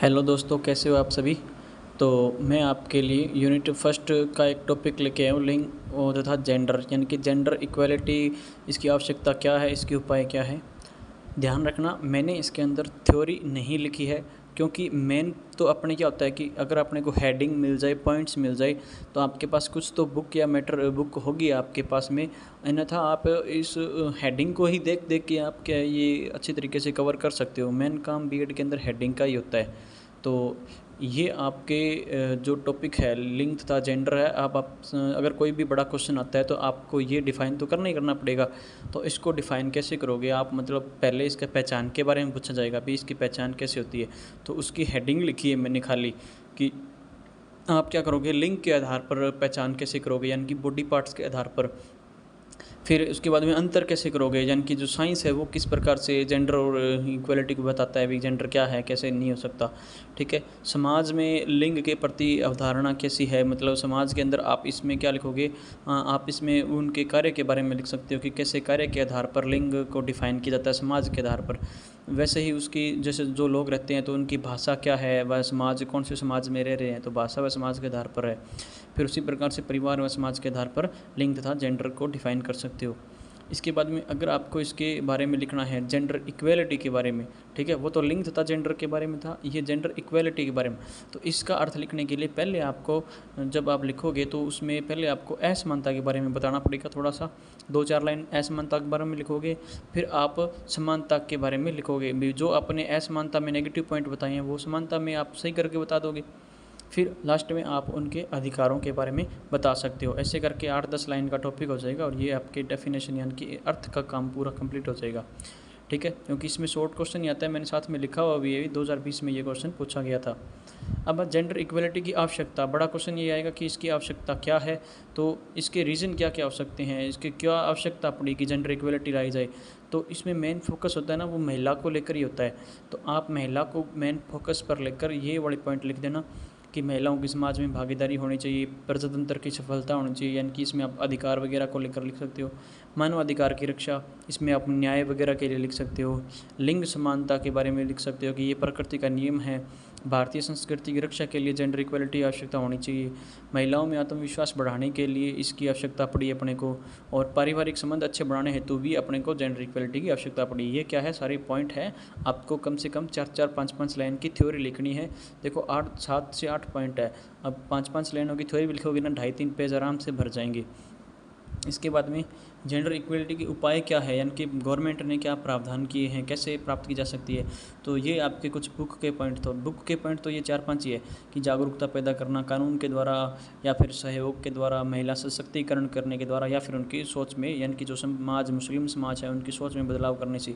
Hello दोस्तों, कैसे हो आप सभी। तो मैं आपके लिए यूनिट फर्स्ट का एक टॉपिक लेके आया हूँ, लिंग और तथा जेंडर, यानी कि जेंडर इक्वालिटी। इसकी आवश्यकता क्या है, इसके उपाय क्या है। ध्यान रखना, मैंने इसके अंदर थ्योरी नहीं लिखी है, क्योंकि मेन तो अपने क्या होता है कि अगर अपने को हेडिंग मिल जाए, पॉइंट्स मिल जाए, तो आपके पास कुछ तो बुक या मैटर बुक होगी आपके पास में। अन्यथा आप इस हेडिंग को ही देख देख के आप क्या ये अच्छी तरीके से कवर कर सकते हो। मेन काम बीएड के अंदर हेडिंग का ही होता है। तो ये आपके जो टॉपिक है लिंग तथा जेंडर है। आप अगर कोई भी बड़ा क्वेश्चन आता है तो आपको ये डिफ़ाइन तो करना ही करना पड़ेगा। तो इसको डिफ़ाइन कैसे करोगे आप, मतलब पहले इसका पहचान के बारे में पूछा जाएगा, भी इसकी पहचान कैसे होती है। तो उसकी हेडिंग लिखी है मैंने खाली कि आप क्या करोगे, लिंग के आधार पर पहचान कैसे करोगे, यानी कि बॉडी पार्ट्स के आधार पर। फिर उसके बाद में अंतर कैसे करोगे, यानी कि जो साइंस है वो किस प्रकार से जेंडर और इक्वलिटी को बताता है, भी जेंडर क्या है, कैसे नहीं हो सकता। ठीक है। समाज में लिंग के प्रति अवधारणा कैसी है, मतलब समाज के अंदर आप इसमें क्या लिखोगे। आप इसमें उनके कार्य के बारे में लिख सकते हो कि कैसे कार्य के आधार पर लिंग को डिफ़ाइन किया जाता है समाज के आधार पर। वैसे ही उसकी जैसे जो लोग रहते हैं तो उनकी भाषा क्या है, वह समाज कौन से समाज में रह रहे हैं, तो भाषा व समाज के आधार पर है। फिर उसी प्रकार से परिवार व समाज के आधार पर लिंग तथा जेंडर को डिफ़ाइन कर सकते हो। इसके बाद में अगर आपको इसके बारे में लिखना है जेंडर इक्वेलिटी के बारे में, ठीक है, वो तो लिंग तथा जेंडर के बारे में था, ये जेंडर इक्वेलिटी के बारे में। तो इसका अर्थ लिखने के लिए पहले आपको, जब आप लिखोगे तो उसमें पहले आपको असमानता के बारे में बताना पड़ेगा। थोड़ा सा 2-4 लाइन असमानता के बारे में लिखोगे। फिर आप समानता के बारे में लिखोगे, भी जो आपने असमानता में नेगेटिव पॉइंट बताए हैं वो समानता में आप सही करके बता दोगे। फिर लास्ट में आप उनके अधिकारों के बारे में बता सकते हो। ऐसे करके 8-10 लाइन का टॉपिक हो जाएगा और ये आपके डेफिनेशन यानी कि अर्थ का काम पूरा कंप्लीट हो जाएगा। ठीक है, क्योंकि इसमें शॉर्ट क्वेश्चन ही आता है, मैंने साथ में लिखा हुआ भी है, 2020 में ये क्वेश्चन पूछा गया था। अब जेंडर इक्वलिटी की आवश्यकता, बड़ा क्वेश्चन ये आएगा कि इसकी आवश्यकता क्या है, तो इसके रीज़न क्या क्या हो सकते हैं, इसके क्या आवश्यकता पड़ी कि जेंडर इक्वलिटी लाई जाए। तो इसमें मेन फोकस होता है ना, वो महिला को लेकर ही होता है। तो आप महिला को मेन फोकस पर लेकर ये वाले पॉइंट लिख देना कि महिलाओं की समाज में भागीदारी होनी चाहिए, प्रजातंत्र की सफलता होनी चाहिए, यानी कि इसमें आप अधिकार वगैरह को लेकर लिख सकते हो। मानवाधिकार की रक्षा, इसमें आप न्याय वगैरह के लिए लिख सकते हो। लिंग समानता के बारे में लिख सकते हो कि ये प्रकृति का नियम है। भारतीय संस्कृति की रक्षा के लिए जेंडर इक्वलिटी आवश्यकता होनी चाहिए। महिलाओं में आत्मविश्वास बढ़ाने के लिए इसकी आवश्यकता पड़ी अपने को। और पारिवारिक संबंध अच्छे बढ़ाने हेतु भी अपने को जेंडर इक्वलिटी की आवश्यकता पड़ी। ये क्या है, सारे पॉइंट है। आपको कम से कम 4-4, 5-5 लाइन की थ्योरी लिखनी है। देखो 7 से 8 पॉइंट है। अब 5-5 लाइनों की थ्योरी भी लिखोगे ना, 2.5-3 पेज आराम से भर जाएंगे। इसके बाद में जेंडर इक्वलिटी के उपाय क्या है, यानी कि गवर्नमेंट ने क्या प्रावधान किए हैं, कैसे प्राप्त की जा सकती है। तो ये आपके कुछ बुक के पॉइंट तो ये 4-5 ही है कि जागरूकता पैदा करना कानून के द्वारा, या फिर सहयोग के द्वारा, महिला सशक्तिकरण करने के द्वारा, या फिर उनकी सोच में, यानी कि जो समाज मुस्लिम समाज है उनकी सोच में बदलाव करने से।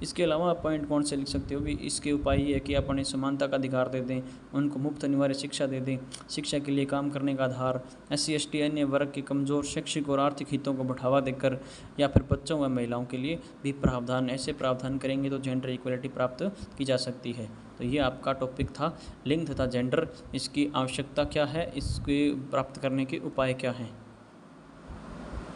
इसके अलावा आप पॉइंट कौन से लिख सकते हो भी, इसके उपाय ये है कि आप उन्हें समानता का अधिकार दे दें, उनको मुफ्त अनिवार्य शिक्षा दे दें, शिक्षा के लिए काम करने का आधार, SC ST अन्य वर्ग के कमज़ोर शैक्षिक और आर्थिक हितों को बढ़ावा देकर, या फिर बच्चों व महिलाओं के लिए भी प्रावधान। ऐसे प्रावधान करेंगे तो जेंडर इक्वलिटी प्राप्त की जा सकती है। तो ये आपका टॉपिक था लिंग तथा जेंडर, इसकी आवश्यकता क्या है, इसके प्राप्त करने के उपाय क्या हैं।